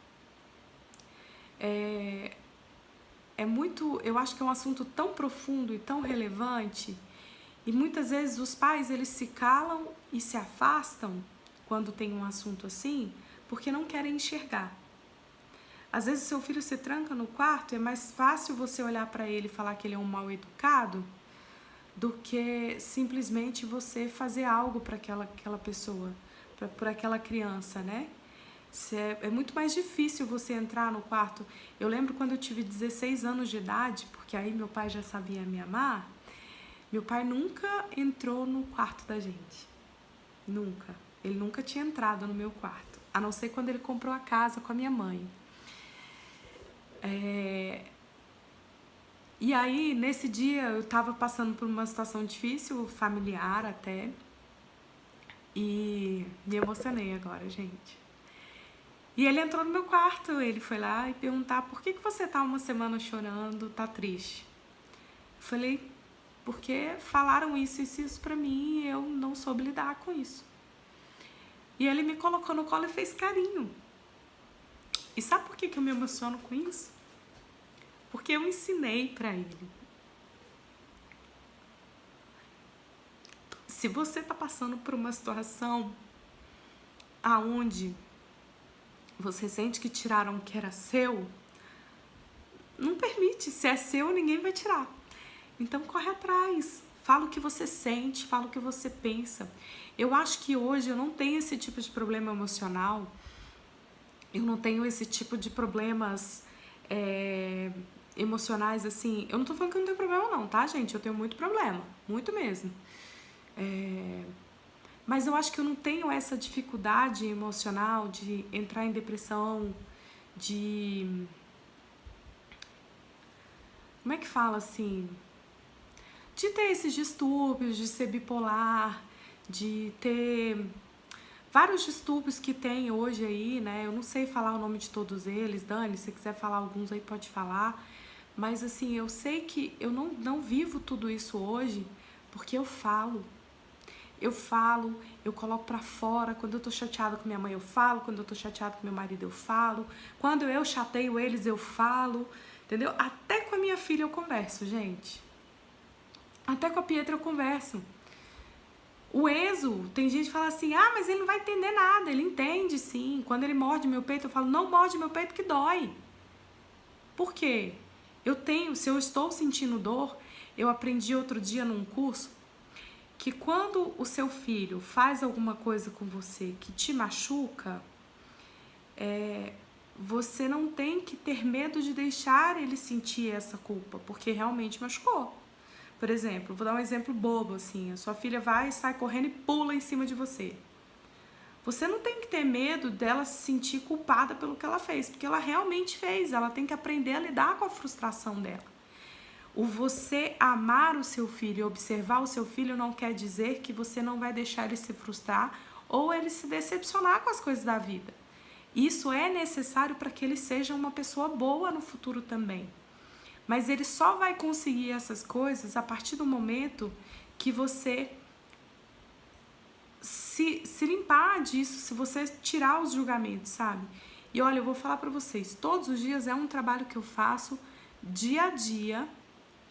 Eu acho que é um assunto tão profundo e tão relevante, e muitas vezes os pais, eles se calam e se afastam quando tem um assunto assim, porque não querem enxergar. Às vezes seu filho se tranca no quarto, é mais fácil você olhar para ele e falar que ele é um mal educado do que simplesmente você fazer algo para aquela pessoa, para aquela criança, né? É muito mais difícil você entrar no quarto. Eu lembro quando eu tive 16 anos de idade, porque aí meu pai já sabia me amar, meu pai nunca entrou no quarto da gente. Nunca. Ele nunca tinha entrado no meu quarto, a não ser quando ele comprou a casa com a minha mãe. E aí, nesse dia, eu tava passando por uma situação difícil, familiar até, e me emocionei agora, gente. E ele entrou no meu quarto, ele foi lá e perguntar, por que você tá uma semana chorando, tá triste? Eu falei, porque falaram isso e isso pra mim e eu não soube lidar com isso. E ele me colocou no colo e fez carinho. E sabe por que eu me emociono com isso? Porque eu ensinei pra ele. Se você tá passando por uma situação aonde você sente que tiraram o que era seu, não permite. Se é seu, ninguém vai tirar. Então corre atrás. Fala o que você sente, fala o que você pensa. Eu acho que hoje eu não tenho esse tipo de problema emocional. Eu não tenho esse tipo de problemas emocionais, assim. Eu não tô falando que eu não tenho problema não, tá, gente? Eu tenho muito problema. Muito mesmo. Mas eu acho que eu não tenho essa dificuldade emocional de entrar em depressão, de... Como é que fala, assim? De ter esses distúrbios, de ser bipolar, de ter vários distúrbios que tem hoje aí, né? Eu não sei falar o nome de todos eles, Dani, se você quiser falar alguns aí pode falar. Mas assim, eu sei que eu não vivo tudo isso hoje porque eu falo. Eu coloco pra fora. Quando eu tô chateada com minha mãe, eu falo. Quando eu tô chateada com meu marido, eu falo. Quando eu chateio eles, eu falo. Entendeu? Até com a minha filha eu converso, gente. Até com a Pietra eu converso. O Enzo, tem gente que fala assim, ah, mas ele não vai entender nada. Ele entende, sim. Quando ele morde meu peito, eu falo, não morde meu peito que dói. Por quê? Se eu estou sentindo dor, eu aprendi outro dia num curso que quando o seu filho faz alguma coisa com você que te machuca, você não tem que ter medo de deixar ele sentir essa culpa, porque realmente machucou. Por exemplo, vou dar um exemplo bobo, assim, a sua filha vai, sai correndo e pula em cima de você. Você não tem que ter medo dela se sentir culpada pelo que ela fez, porque ela realmente fez, ela tem que aprender a lidar com a frustração dela. O você amar o seu filho e observar o seu filho não quer dizer que você não vai deixar ele se frustrar ou ele se decepcionar com as coisas da vida. Isso é necessário para que ele seja uma pessoa boa no futuro também. Mas ele só vai conseguir essas coisas a partir do momento que você se limpar disso, se você tirar os julgamentos, sabe? E olha, eu vou falar para vocês, todos os dias é um trabalho que eu faço dia a dia,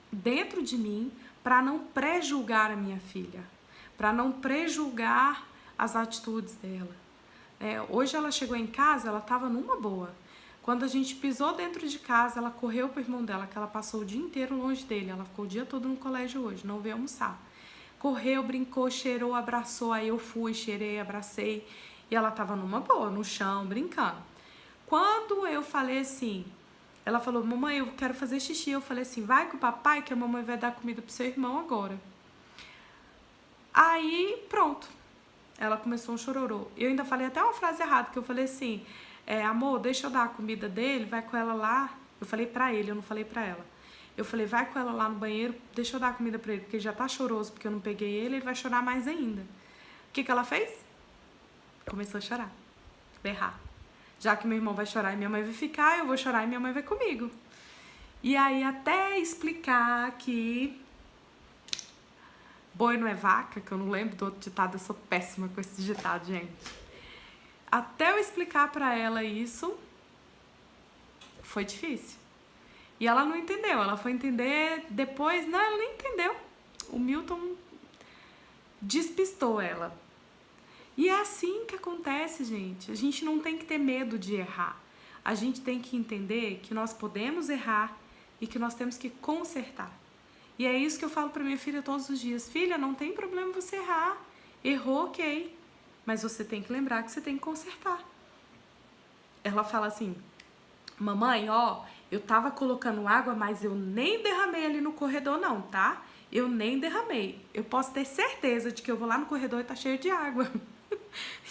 dentro de mim, para não prejulgar a minha filha, para não prejulgar as atitudes dela. Hoje ela chegou em casa, ela estava numa boa. Quando a gente pisou dentro de casa, ela correu pro irmão dela, que ela passou o dia inteiro longe dele, ela ficou o dia todo no colégio hoje, não veio almoçar. Correu, brincou, cheirou, abraçou, aí eu fui, cheirei, abracei, e ela estava numa boa, no chão, brincando. Quando eu falei assim, ela falou, mamãe, eu quero fazer xixi. Eu falei assim, vai com o papai que a mamãe vai dar comida pro seu irmão agora. Aí, pronto. Ela começou um chororô. Eu ainda falei até uma frase errada, que eu falei assim, amor, deixa eu dar a comida dele, vai com ela lá. Eu falei pra ele, eu não falei pra ela. Eu falei, vai com ela lá no banheiro, deixa eu dar a comida pra ele, porque ele já tá choroso, porque eu não peguei ele, ele vai chorar mais ainda. O que ela fez? Começou a chorar, berrar. Já que meu irmão vai chorar e minha mãe vai ficar, eu vou chorar e minha mãe vai comigo. E aí até explicar que boi não é vaca, que eu não lembro do outro ditado, eu sou péssima com esse ditado, gente. Até eu explicar pra ela isso, foi difícil. E ela não entendeu, ela foi entender depois, não, ela nem entendeu. O Milton despistou ela. E é assim que acontece, gente. A gente não tem que ter medo de errar. A gente tem que entender que nós podemos errar e que nós temos que consertar. E é isso que eu falo pra minha filha todos os dias. Filha, não tem problema você errar. Errou, ok. Mas você tem que lembrar que você tem que consertar. Ela fala assim, mamãe, ó, eu tava colocando água, mas eu nem derramei ali no corredor não, tá? Eu nem derramei. Eu posso ter certeza de que eu vou lá no corredor e tá cheio de água.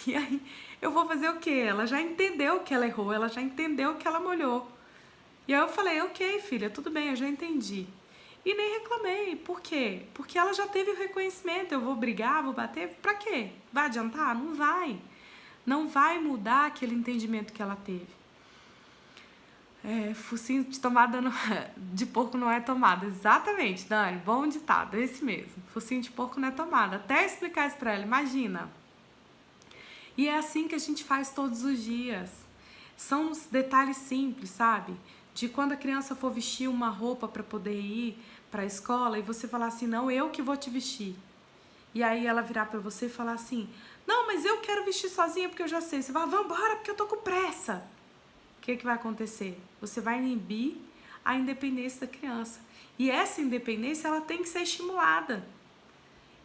E aí, eu vou fazer o quê? Ela já entendeu que ela errou, ela já entendeu que ela molhou. E aí eu falei, ok, filha, tudo bem, eu já entendi. E nem reclamei. Por quê? Porque ela já teve o reconhecimento. Eu vou brigar, vou bater, pra quê? Vai adiantar? Não vai. Não vai mudar aquele entendimento que ela teve. Focinho de tomada de porco não é tomada. Exatamente, Dani, bom ditado, é esse mesmo. Focinho de porco não é tomada. Até explicar isso pra ela, imagina. E é assim que a gente faz todos os dias. São os detalhes simples, sabe? De quando a criança for vestir uma roupa para poder ir para a escola e você falar assim, não, eu que vou te vestir. E aí ela virar para você e falar assim, não, mas eu quero vestir sozinha porque eu já sei. Você vai, vamos embora porque eu tô com pressa. O que vai acontecer? Você vai inibir a independência da criança. E essa independência, ela tem que ser estimulada.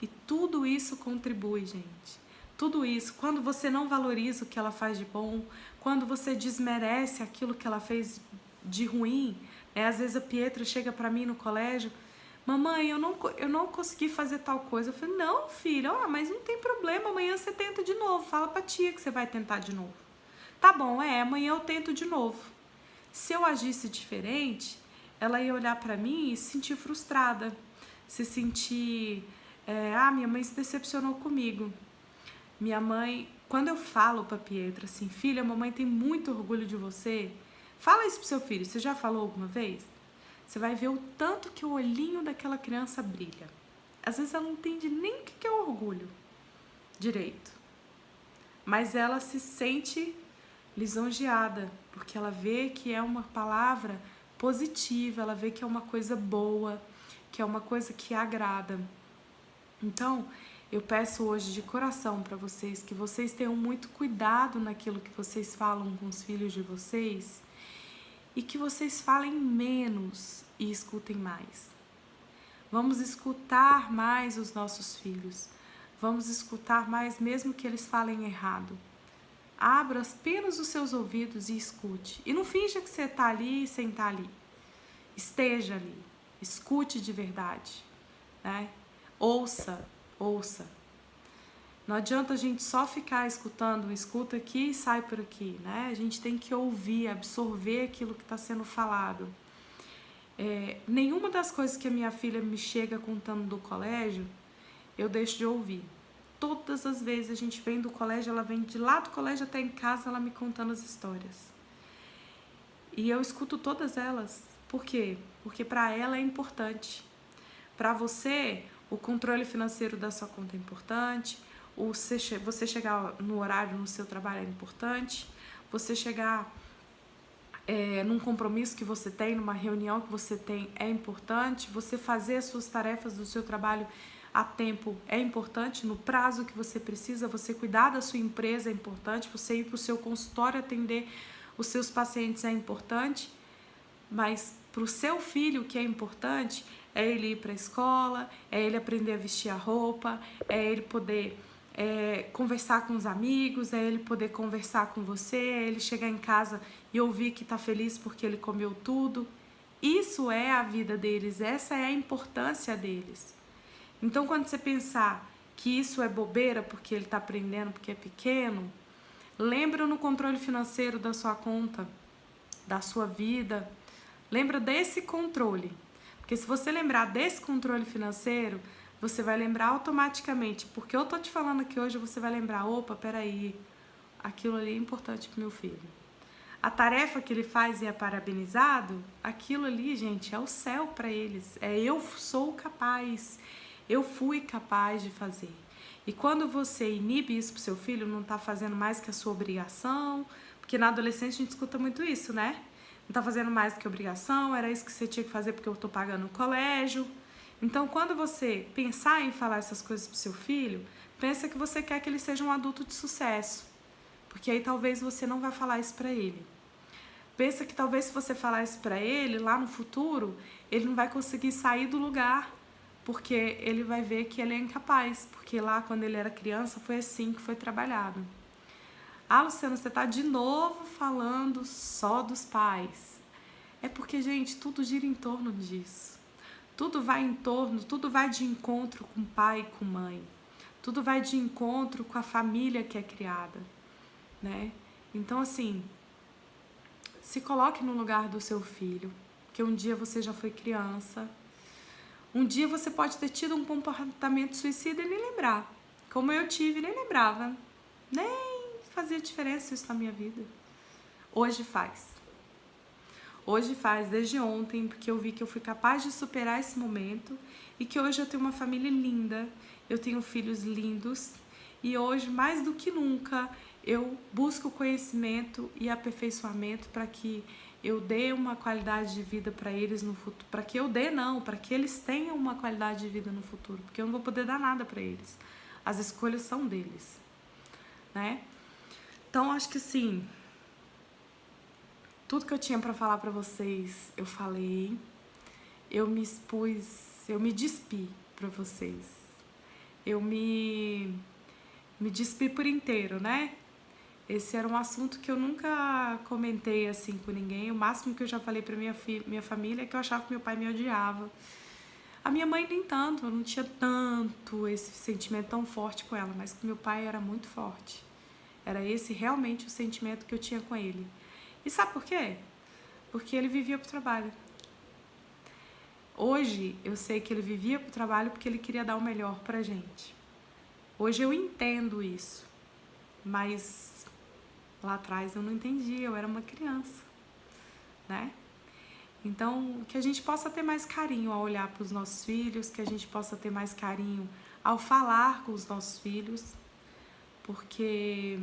E tudo isso contribui, gente. Tudo isso, quando você não valoriza o que ela faz de bom, quando você desmerece aquilo que ela fez de ruim, às vezes a Pietra chega pra mim no colégio, mamãe, eu não consegui fazer tal coisa. Eu falei, não, filha, mas não tem problema, amanhã você tenta de novo, fala pra tia que você vai tentar de novo. Tá bom, amanhã eu tento de novo. Se eu agisse diferente, ela ia olhar pra mim e se sentir frustrada, se sentir, minha mãe se decepcionou comigo. Minha mãe, quando eu falo pra Pietra assim, filha, a mamãe tem muito orgulho de você, fala isso pro seu filho, você já falou alguma vez? Você vai ver o tanto que o olhinho daquela criança brilha. Às vezes ela não entende nem o que é orgulho direito, mas ela se sente lisonjeada, porque ela vê que é uma palavra positiva, ela vê que é uma coisa boa, que é uma coisa que agrada. Então, eu peço hoje de coração para vocês que vocês tenham muito cuidado naquilo que vocês falam com os filhos de vocês e que vocês falem menos e escutem mais. Vamos escutar mais os nossos filhos. Vamos escutar mais mesmo que eles falem errado. Abra apenas os seus ouvidos e escute. E não finja que você está ali sem estar ali. Esteja ali. Escute de verdade. Né? Ouça. Não adianta a gente só ficar escutando, escuta aqui e sai por aqui. Né? A gente tem que ouvir, absorver aquilo que está sendo falado. Nenhuma das coisas que a minha filha me chega contando do colégio, eu deixo de ouvir. Todas as vezes a gente vem do colégio, ela vem de lá do colégio até em casa, ela me contando as histórias. E eu escuto todas elas. Por quê? Porque para ela é importante. Para você, o controle financeiro da sua conta é importante. Você chegar no horário no seu trabalho é importante. Você chegar num compromisso que você tem, numa reunião que você tem, é importante. Você fazer as suas tarefas do seu trabalho a tempo é importante, no prazo que você precisa, você cuidar da sua empresa é importante, você ir para o seu consultório atender os seus pacientes é importante, mas para o seu filho o que é importante é ele ir para a escola, é ele aprender a vestir a roupa, é ele poder conversar com os amigos, é ele poder conversar com você, é ele chegar em casa e ouvir que está feliz porque ele comeu tudo. Isso é a vida deles, essa é a importância deles. Então, quando você pensar que isso é bobeira porque ele está aprendendo, porque é pequeno, lembra no controle financeiro da sua conta, da sua vida. Lembra desse controle. Porque se você lembrar desse controle financeiro, você vai lembrar automaticamente. Porque eu tô te falando aqui hoje, você vai lembrar, opa, peraí, aquilo ali é importante pro meu filho. A tarefa que ele faz e é parabenizado, aquilo ali, gente, é o céu para eles. Eu sou capaz. Eu fui capaz de fazer. E quando você inibe isso pro seu filho, não tá fazendo mais que a sua obrigação, porque na adolescência a gente escuta muito isso, né? Não tá fazendo mais do que obrigação, era isso que você tinha que fazer porque eu tô pagando o colégio. Então, quando você pensar em falar essas coisas pro seu filho, pensa que você quer que ele seja um adulto de sucesso. Porque aí talvez você não vai falar isso pra ele. Pensa que talvez se você falar isso pra ele, lá no futuro, ele não vai conseguir sair do lugar, porque ele vai ver que ele é incapaz, porque lá quando ele era criança foi assim que foi trabalhado. Ah, Luciana, você tá de novo falando só dos pais. É porque, gente, tudo gira em torno disso. Tudo vai de encontro com pai e com mãe. Tudo vai de encontro com a família que é criada, né? Então, assim, se coloque no lugar do seu filho, que um dia você já foi criança. Um dia você pode ter tido um comportamento suicida e nem lembrar. Como eu tive, nem lembrava. Nem fazia diferença isso na minha vida. Hoje faz. Hoje faz, desde ontem, porque eu vi que eu fui capaz de superar esse momento e que hoje eu tenho uma família linda, eu tenho filhos lindos e hoje, mais do que nunca, eu busco conhecimento e aperfeiçoamento para que eu dê uma qualidade de vida para eles no futuro. Para que eles tenham uma qualidade de vida no futuro, porque eu não vou poder dar nada para eles. As escolhas são deles, né? Então, acho que assim, tudo que eu tinha para falar para vocês, eu falei. Eu me expus, eu me despi para vocês. Eu me despi por inteiro, né? Esse era um assunto que eu nunca comentei assim com ninguém. O máximo que eu já falei pra minha família é que eu achava que meu pai me odiava. A minha mãe nem tanto, eu não tinha tanto esse sentimento tão forte com ela, mas com meu pai era muito forte. Era esse realmente o sentimento que eu tinha com ele. E sabe por quê? Porque ele vivia pro trabalho. Hoje eu sei que ele vivia pro trabalho porque ele queria dar o melhor pra gente. Hoje eu entendo isso, mas lá atrás eu não entendia, eu era uma criança, né? Então, que a gente possa ter mais carinho ao olhar para os nossos filhos, que a gente possa ter mais carinho ao falar com os nossos filhos, porque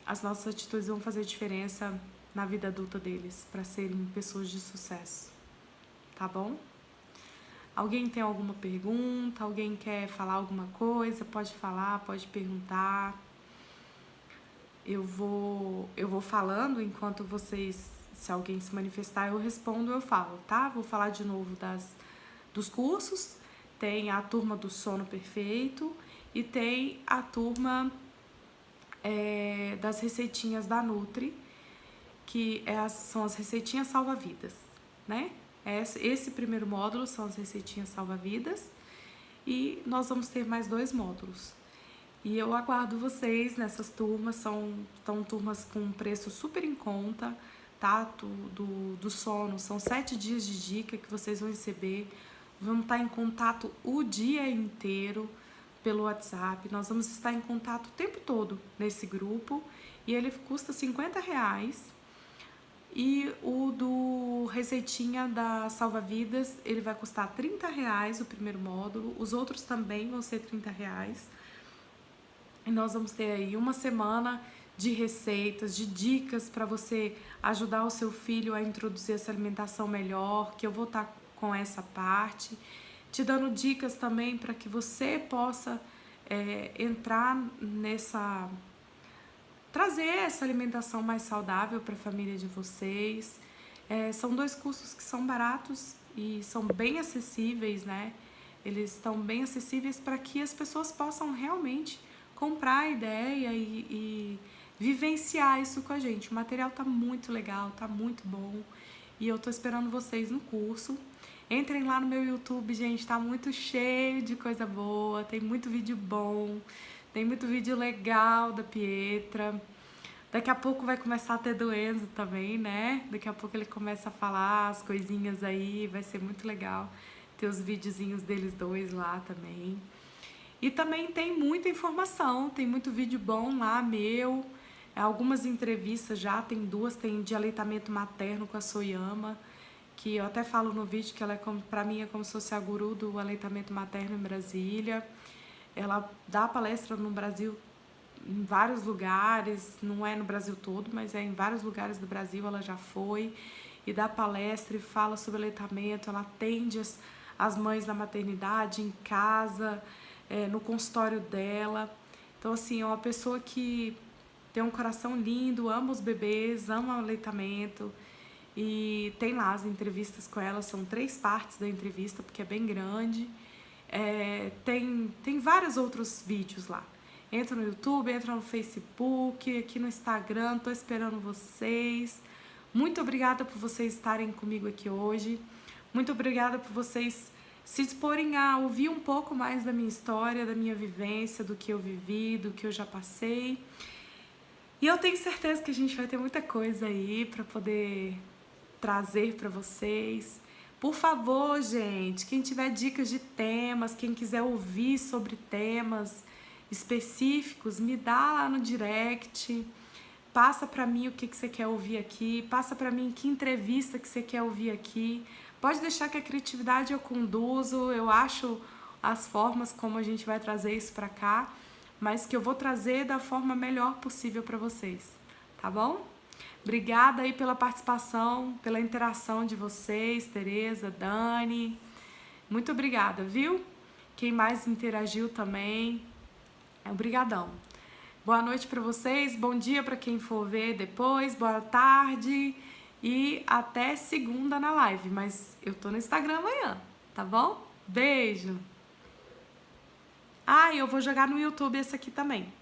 as nossas atitudes vão fazer diferença na vida adulta deles, para serem pessoas de sucesso, tá bom? Alguém tem alguma pergunta? Alguém quer falar alguma coisa? Pode falar, pode perguntar. Eu vou falando enquanto vocês, se alguém se manifestar, eu respondo, eu falo, tá? Vou falar de novo dos cursos. Tem a turma do sono perfeito e tem a turma das receitinhas da Nutri, que são as receitinhas salva-vidas, né? Esse primeiro módulo são as receitinhas salva-vidas e nós vamos ter mais 2 módulos. E eu aguardo vocês nessas turmas, são turmas com preço super em conta, tá? Do sono, são 7 dias de dica que vocês vão receber. Vamos estar em contato o dia inteiro pelo WhatsApp, nós vamos estar em contato o tempo todo nesse grupo e ele custa R$50. E o do receitinha da salva-vidas, ele vai custar R$30 o primeiro módulo, os outros também vão ser R$30. E nós vamos ter aí uma semana de receitas, de dicas para você ajudar o seu filho a introduzir essa alimentação melhor, que eu vou estar com essa parte, te dando dicas também para que você possa entrar trazer essa alimentação mais saudável para a família de vocês. São 2 cursos que são baratos e são bem acessíveis, né? Eles estão bem acessíveis para que as pessoas possam realmente comprar a ideia e vivenciar isso com a gente. O material tá muito legal, tá muito bom e eu tô esperando vocês no curso. Entrem lá no meu YouTube, gente, tá muito cheio de coisa boa, tem muito vídeo bom. Tem muito vídeo legal da Pietra. Daqui a pouco vai começar a ter do Enzo também, né? Daqui a pouco ele começa a falar as coisinhas aí, vai ser muito legal ter os videozinhos deles dois lá também. E também tem muita informação, tem muito vídeo bom lá, meu. Algumas entrevistas já, tem 2, tem de aleitamento materno com a Soyama, que eu até falo no vídeo que ela pra mim é como se fosse a guru do aleitamento materno em Brasília. Ela dá palestra no Brasil, em vários lugares, não é no Brasil todo, mas é em vários lugares do Brasil, ela já foi, e dá palestra e fala sobre aleitamento, ela atende as mães na maternidade, em casa, no consultório dela. Então, assim, é uma pessoa que tem um coração lindo, ama os bebês, ama o aleitamento, e tem lá as entrevistas com ela, são 3 partes da entrevista, porque é bem grande. Tem vários outros vídeos lá. Entra no YouTube, entra no Facebook, aqui no Instagram, tô esperando vocês. Muito obrigada por vocês estarem comigo aqui hoje. Muito obrigada por vocês se disporem a ouvir um pouco mais da minha história, da minha vivência, do que eu vivi, do que eu já passei. E eu tenho certeza que a gente vai ter muita coisa aí para poder trazer para vocês. Por favor, gente, quem tiver dicas de temas, quem quiser ouvir sobre temas específicos, me dá lá no direct, passa pra mim o que você quer ouvir aqui, passa pra mim que entrevista que você quer ouvir aqui. Pode deixar que a criatividade eu conduzo, eu acho as formas como a gente vai trazer isso pra cá, mas que eu vou trazer da forma melhor possível pra vocês, tá bom? Obrigada aí pela participação, pela interação de vocês, Tereza, Dani. Muito obrigada, viu? Quem mais interagiu também, obrigadão. Boa noite para vocês, bom dia para quem for ver depois, boa tarde e até segunda na live. Mas eu tô no Instagram amanhã, tá bom? Beijo! Ah, e eu vou jogar no YouTube esse aqui também.